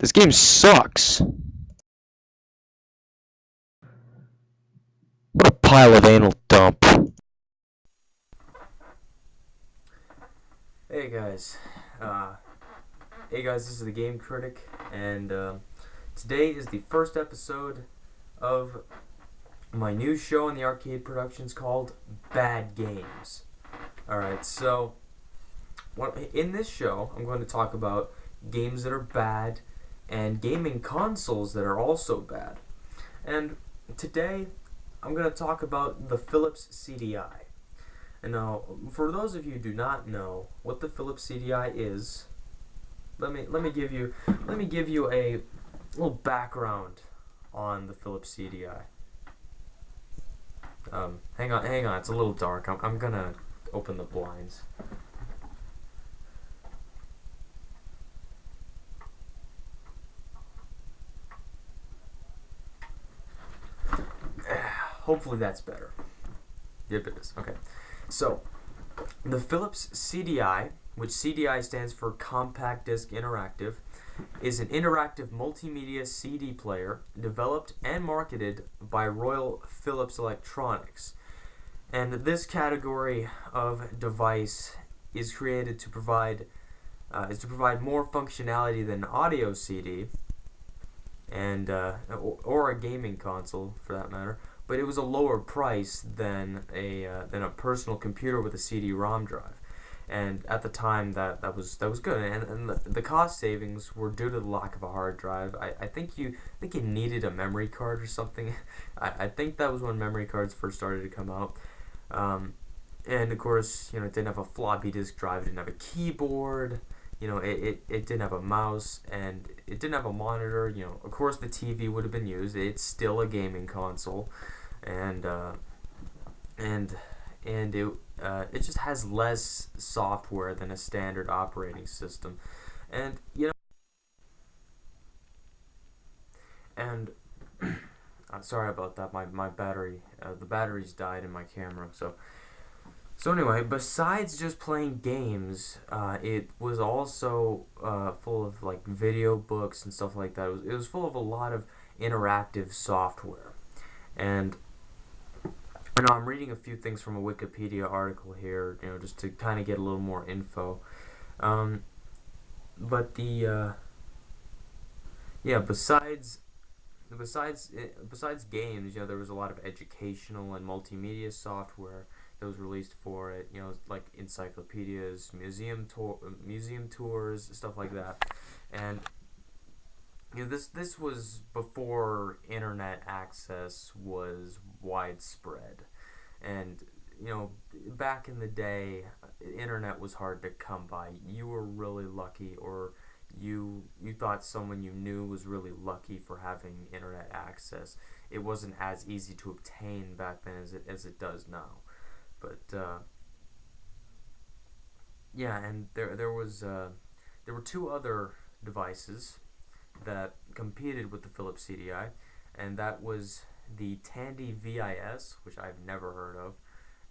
This game sucks. What a pile of anal dump. Hey guys, uh, this is the Game Critic, and today is the first episode of my new show on the Arcade Productions called Bad Games. Alright, so in this show, I'm going to talk about games that are bad and gaming consoles that are also bad. And today, I'm going to talk about the Phillips CD-i. And now, for those of you who do not know what the Phillips CD-i is, let me give you a little background on the Phillips CD-i. Hang on, it's a little dark. I'm gonna open the blinds. Hopefully that's better. Yep, it is. Okay. So, the Phillips CD-i, which CD-i stands for Compact Disc Interactive, is an interactive multimedia CD player developed and marketed by Royal Philips Electronics. And this category of device is created to provide more functionality than an audio CD and or a gaming console for that matter. But it was a lower price than a personal computer with a CD-ROM drive, and at the time that was good, and the cost savings were due to the lack of a hard drive. I think you needed a memory card or something. I think that was when memory cards first started to come out, and of course it didn't have a floppy disk drive, it didn't have a keyboard. It didn't have a mouse, and it didn't have a monitor. Of course the TV would have been used. It's still a gaming console, and it just has less software than a standard operating system, and sorry about that. My battery, the batteries died in my camera, so anyway, besides just playing games, it was also full of like video books and stuff like that. It was full of a lot of interactive software. And I know I'm reading a few things from a Wikipedia article here, just to kind of get a little more info. But besides games, there was a lot of educational and multimedia software that was released for it. Like encyclopedias, museum tours, stuff like that. And this was before internet access was widespread, and back in the day, internet was hard to come by. You were really lucky, or you thought someone you knew was really lucky for having internet access. It wasn't as easy to obtain back then as it does now. But yeah, and there were two other devices that competed with the Philips CD-i, and that was the Tandy VIS, which I've never heard of,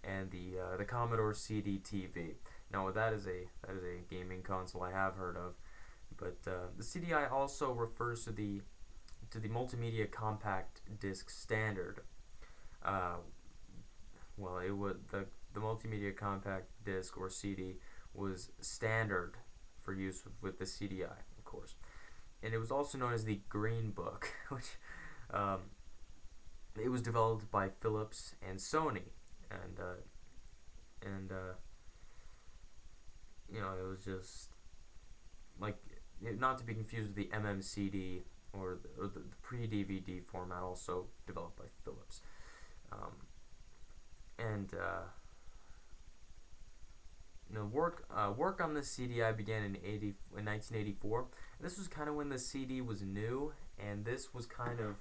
and the Commodore CD-TV. Now that is a gaming console I have heard of, but the CD-i also refers to the multimedia compact disc standard. Well, it would the multimedia compact disc, or CD, was standard for use with the CD-i, of course, and it was also known as the Green Book, which it was developed by Philips and Sony, and it was just like, not to be confused with the MMCD, or the pre-DVD format, also developed by Philips. And work on this CD-i began in 1984. And this was kind of when the CD was new, and this was kind of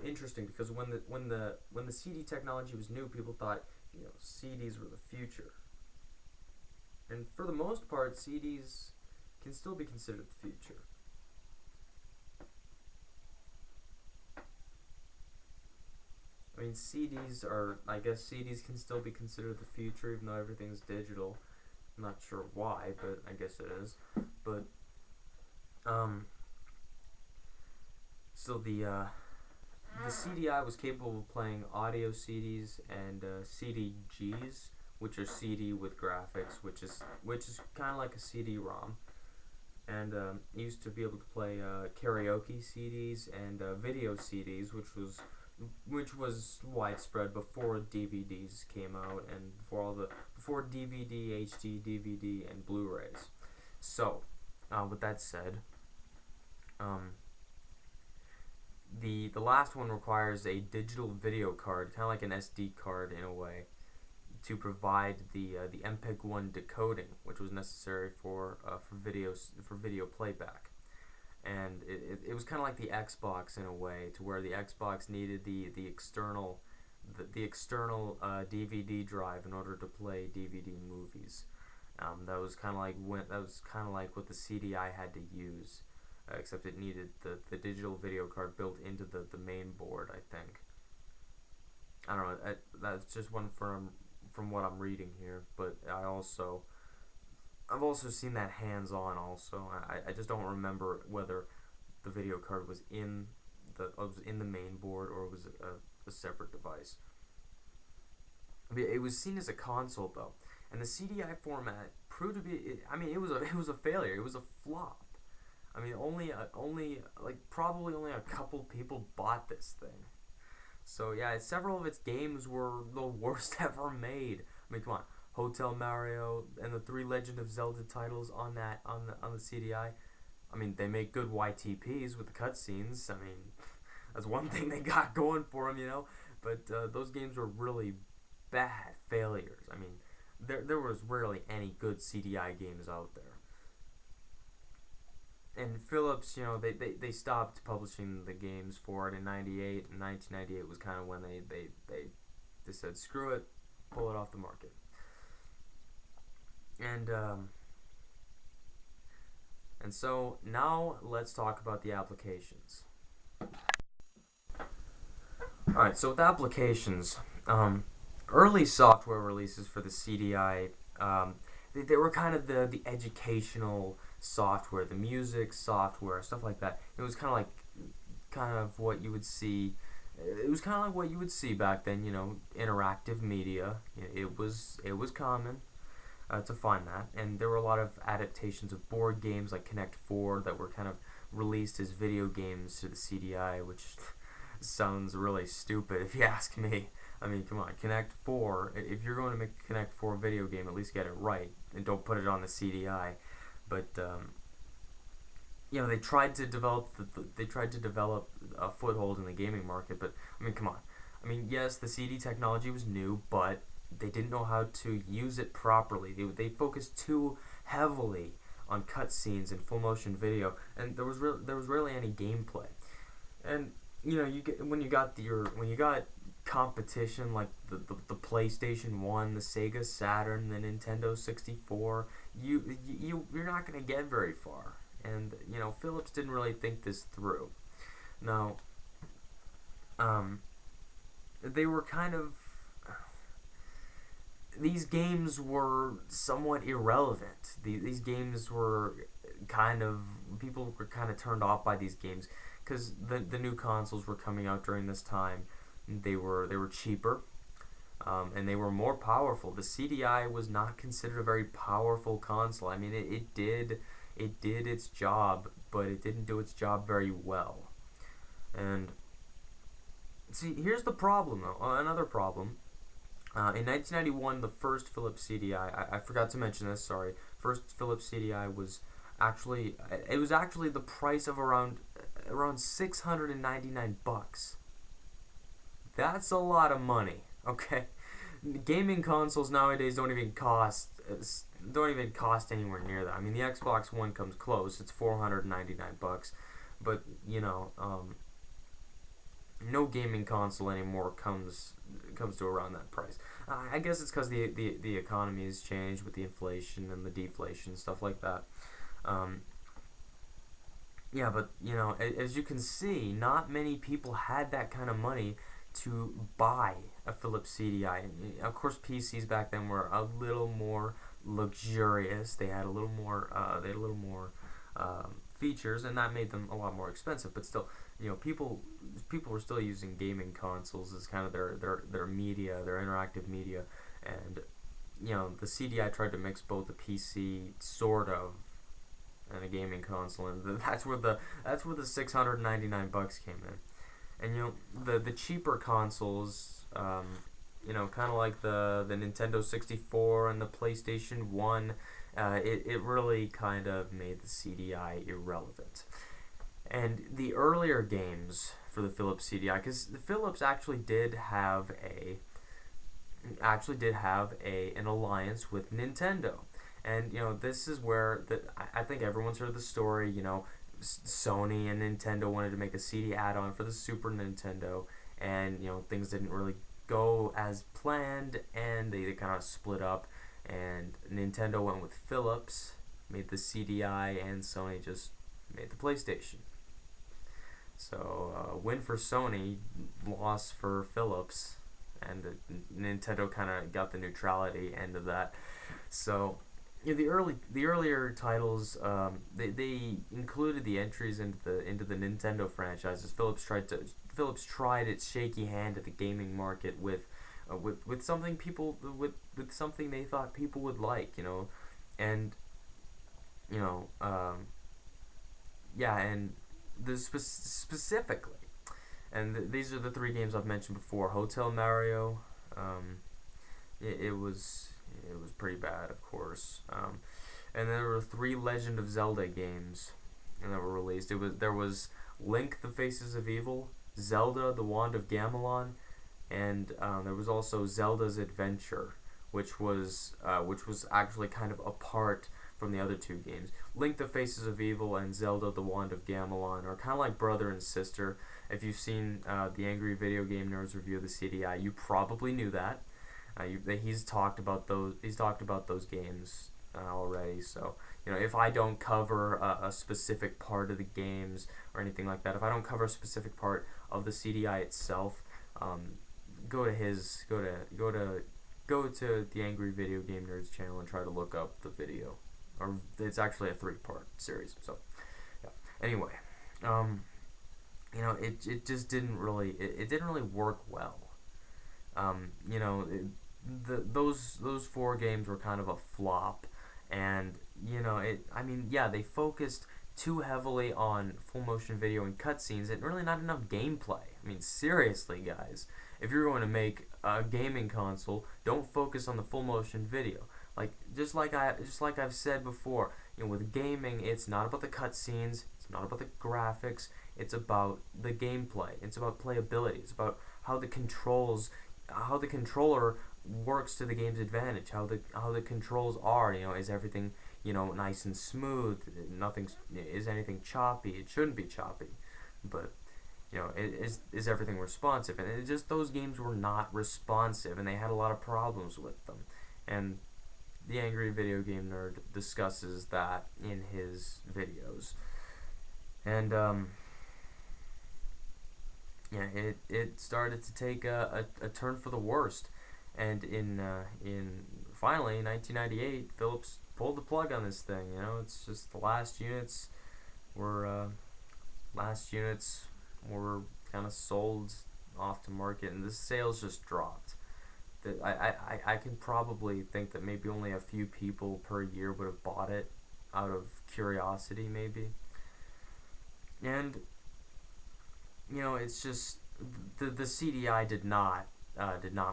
interesting, because when the CD technology was new, people thought CDs were the future. And for the most part, CDs can still be considered the future. I mean, I guess CDs can still be considered the future, even though everything's digital. I'm not sure why, but I guess it is. But still the CD-i was capable of playing audio CDs and CD-Gs, which are CD with graphics, which is kind of like a CD-ROM. And it used to be able to play karaoke CDs and video CDs, which was widespread before DVDs came out and before DVD, HD, DVD, and Blu-rays. So, with that said, the last one requires a digital video card, kind of like an SD card in a way, to provide the MPEG-1 decoding, which was necessary for video playback. And it was kind of like the Xbox in a way, to where the Xbox needed the external DVD drive in order to play DVD movies. That was kind of like what the CDI had to use, except it needed the digital video card built into the main board, I think. I don't know. That's just one from what I'm reading here, but I've also seen that hands-on also. I just don't remember whether the video card was in the main board or was a separate device. It was seen as a console though, and the CDI format proved to be. It was a failure. It was a flop. I mean, probably only a couple people bought this thing. So yeah, several of its games were the worst ever made. I mean, come on, Hotel Mario and the 3 Legend of Zelda titles on the CDI. I mean, they make good YTPs with the cutscenes. I mean, that's one thing they got going for them, you know. But those games were really bad failures. I mean, there was rarely any good CDI games out there. And Phillips, you know, they stopped publishing the games for it in '98. And 1998 was kind of when they said, screw it, pull it off the market. And so now let's talk about the applications. Alright, so with applications, early software releases for the CDI, they were kind of the educational software, the music software, stuff like that. It was kind of what you would see. It was kind of like what you would see back then, you know, interactive media. It was common to find that, and there were a lot of adaptations of board games like Connect 4 that were kind of released as video games to the CDI, which sounds really stupid if you ask me. I mean, come on, Connect 4. If you're going to make a Connect 4 video game, at least get it right and don't put it on the CDI. But you know, they tried to develop a foothold in the gaming market. But I mean, come on. I mean, yes, the CD technology was new, but they didn't know how to use it properly. They focused too heavily on cutscenes and full motion video, and there was rarely any gameplay. And you know, when you got competition like the PlayStation 1, the Sega Saturn, the Nintendo 64, you're not going to get very far. And you know, Phillips didn't really think this through. Now, they were kind of, these games were somewhat irrelevant. These games were people were kind of turned off by these games because the new consoles were coming out during this time. They were cheaper, and they were more powerful. The CDI was not considered a very powerful console. I mean, it did its job, but it didn't do its job very well. And see, here's the problem though. Another problem. In 1991, the first Phillips CD-i, I forgot to mention this, sorry. First Phillips CD-i was actually the price of around $699. That's a lot of money, okay? Gaming consoles nowadays don't even cost anywhere near that. I mean, the Xbox One comes close. It's $499, but you know, no gaming console anymore comes to around that price. I guess it's because the economy has changed with the inflation and the deflation, stuff like that. Yeah, but you know, as you can see, not many people had that kind of money to buy a Philips CD-i. And of course, PCs back then were a little more luxurious. They had a little more features, and that made them a lot more expensive. But still, people were still using gaming consoles as kind of their media, their interactive media, and the CDI tried to mix both the PC sort of and a gaming console, and that's where the $699 came in. And the cheaper consoles, kind of like the Nintendo 64 and the PlayStation 1, it really kind of made the CDI irrelevant. And the earlier games for the Philips CDI, because the Philips actually did have an alliance with Nintendo. And this is where I think everyone's heard the story. Sony and Nintendo wanted to make a CD add-on for the Super Nintendo, and things didn't really go as planned, and they kind of split up. And Nintendo went with Philips, made the CDI, and Sony just made the PlayStation. So win for Sony, loss for Philips, and Nintendo kind of got the neutrality end of that. So the earlier titles, they included the entries into the Nintendo franchises. Philips tried its shaky hand at the gaming market with something with something they thought people would like, and and specifically, and these are the three games I've mentioned before. Hotel Mario, it was pretty bad, of course. And there were 3 Legend of Zelda games that were released. There was Link: The Faces of Evil, Zelda: The Wand of Gamelon, and there was also Zelda's Adventure, which was actually kind of apart from the other 2 games. Link: The Faces of Evil and Zelda: The Wand of Gamelon are kind of like brother and sister. If you've seen the Angry Video Game Nerds review of the CDI, you probably knew that. He's talked about those games already. So if I don't cover a specific part of the games or anything like that, if I don't cover a specific part of the CDI itself, go to the Angry Video Game Nerds channel and try to look up the video. Or it's actually a 3-part series. So yeah. Anyway, it just didn't really work well. Those 4 games were kind of a flop, and they focused too heavily on full motion video and cutscenes and really not enough gameplay. I mean, seriously, guys, if you're going to make a gaming console, don't focus on the full motion video. Just like I've said before, with gaming, it's not about the cutscenes, it's not about the graphics, it's about the gameplay, it's about playability, it's about how the controller works to the game's advantage, how the controls are, is everything, nice and smooth, is anything choppy? It shouldn't be choppy, but is everything responsive? And those games were not responsive, and they had a lot of problems with them. And the Angry Video Game Nerd discusses that in his videos. And it started to take a turn for the worst. And finally in 1998, Philips pulled the plug on this thing. It's just the last units were kind of sold off to market, and the sales just dropped. I can probably think that maybe only a few people per year would have bought it out of curiosity, maybe. And it's just the CDI did not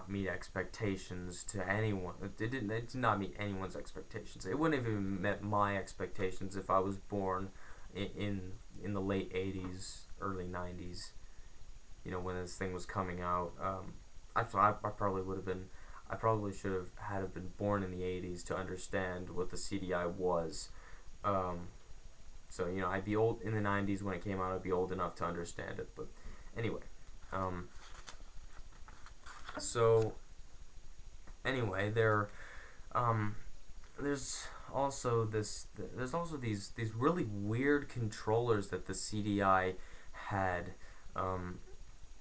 meet expectations to anyone. It did not meet anyone's expectations. It wouldn't have even met my expectations if I was born in the late 80s, early 90s. When this thing was coming out. Actually, I probably should have had been born in the 80s to understand what the CDI was. So I'd be old in the 90s when it came out. I'd be old enough to understand it. But anyway, there's also these really weird controllers that the CDI had.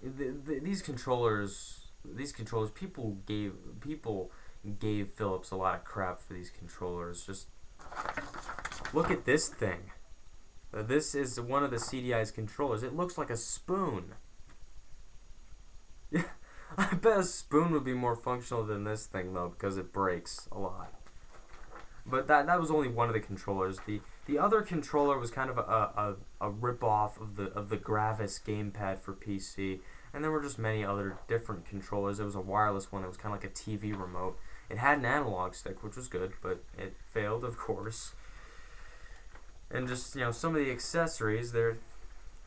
These controllers, people gave Philips a lot of crap for these controllers. Just look at this thing. This is one of the CDI's controllers. It looks like a spoon. I bet a spoon would be more functional than this thing though, because it breaks a lot. But that was only one of the controllers. The other controller was kind of a rip-off of the Gravis gamepad for PC, and there were just many other different controllers. There was a wireless one that was kind of like a TV remote. It had an analog stick, which was good, but it failed, of course. And just, some of the accessories, there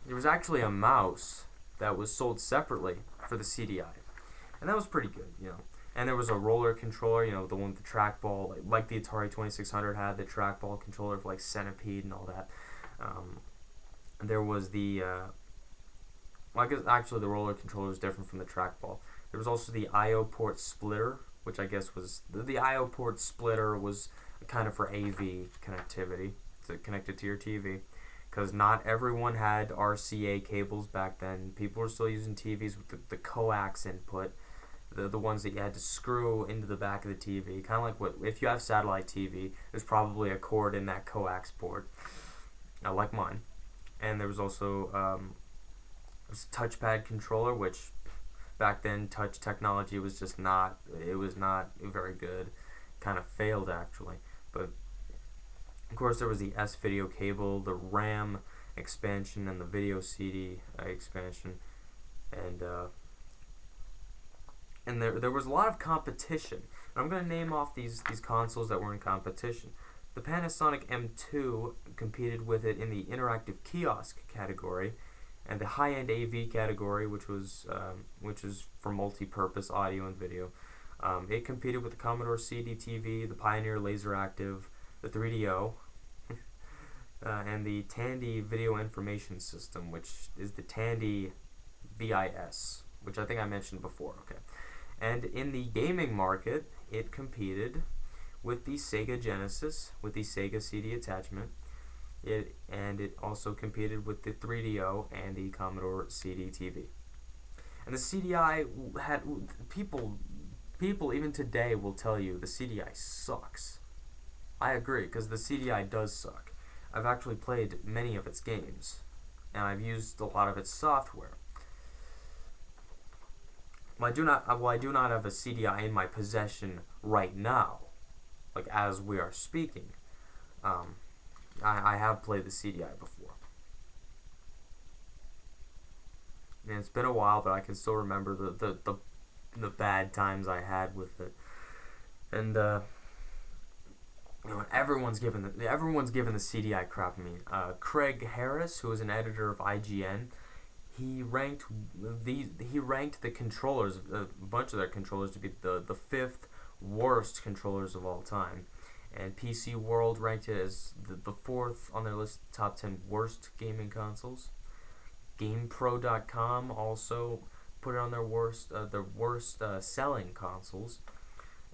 was actually a mouse that was sold separately for the CDI, and that was pretty good, And there was a roller controller, the one with the trackball, like the Atari 2600 had the trackball controller for like Centipede and all that. There was the, I guess actually the roller controller was different from the trackball. There was also the I/O port splitter, which I guess was, the I/O port splitter was kind of for AV connectivity, to connect it to your TV. Because not everyone had RCA cables back then. People were still using TVs with the coax input. The ones that you had to screw into the back of the TV, kind of like what if you have satellite TV, there's probably a cord in that coax port, like mine. And there was also this touchpad controller, which back then touch technology was just not very good, kind of failed actually. But of course there was the S video cable, the RAM expansion, and the video CD expansion, and there was a lot of competition. And I'm going to name off these consoles that were in competition. The Panasonic M2 competed with it in the interactive kiosk category, and the high-end AV category, which was for multi-purpose audio and video. It competed with the Commodore CD-TV, the Pioneer Laseractive, the 3DO, and the Tandy Video Information System, which is the Tandy VIS, which I think I mentioned before. Okay. And in the gaming market, it competed with the Sega Genesis, with the Sega CD attachment. It also competed with the 3DO and the Commodore CD-TV. And the CDI had people even today will tell you the CDI sucks. I agree, because the CDI does suck. I've actually played many of its games, and I've used a lot of its software. I do not have a CDI in my possession right now, like as we are speaking. I have played the CDI before. And it's been a while, but I can still remember the bad times I had with it. And everyone's given the CDI crap. I mean, Craig Harris, who was an editor of IGN, he ranked the controllers, a bunch of their controllers, to be the fifth worst controllers of all time. And PC World ranked it as the fourth on their list of top 10 worst gaming consoles. GamePro.com also put it on their worst selling consoles.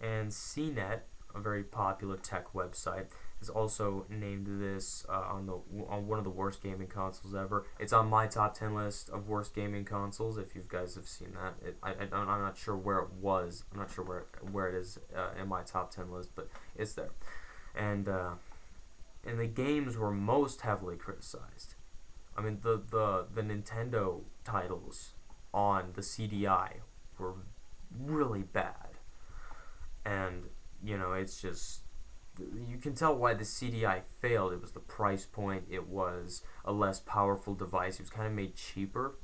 And CNET, a very popular tech website, has also named this on one of the worst gaming consoles ever. It's on my top 10 list of worst gaming consoles. If you guys have seen that, I'm not sure where it was. I'm not sure where it is in my top 10 list, but it's there. And the games were most heavily criticized. I mean, the Nintendo titles on the CDI were really bad, and it's just, you can tell why the CDI failed. It was the price point. It was a less powerful device. It was kind of made cheaper,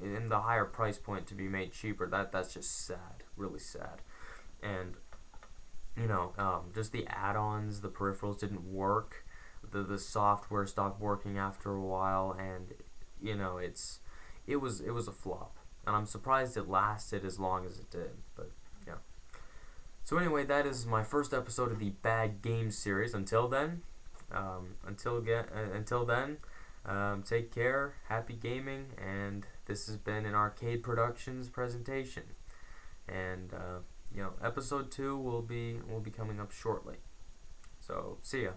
in the higher price point to be made cheaper. That's just sad, really sad. And just the add-ons, the peripherals didn't work. The software stopped working after a while, and it was a flop. And I'm surprised it lasted as long as it did. But yeah. So anyway, that is my first episode of the Bad Games series. Until then, take care, happy gaming, and this has been an Arcade Productions presentation. And episode 2 will be coming up shortly. So see ya.